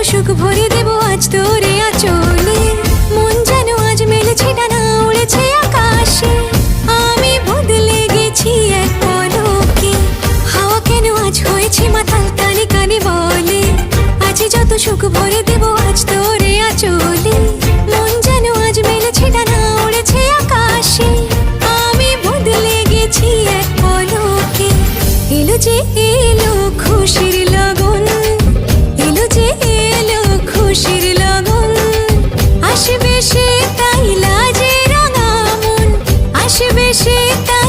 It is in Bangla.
সুখ ভরে দেব আজ তোরে আঁচলে। মন যেন আজ মেলেছে ডানা, উড়েছে আকাশে। আমি বদলে গেছি এক পলকে, হাওয়া কেন আজ হয়েছে মাতাল, কানে কানে বলে আজ যত সুখ ভরে দেব আজ তোরে আঁচলে। মন যেন আজ মেলেছে ডানা, উড়েছে আকাশে। আমি বদলে গেছি এক পলকে। এলো যে এলো খুশির লগন, এলো যে এলো খুশির লগন। আসবে সে তাই লাজে রাঙা মন, আসবে সে তাই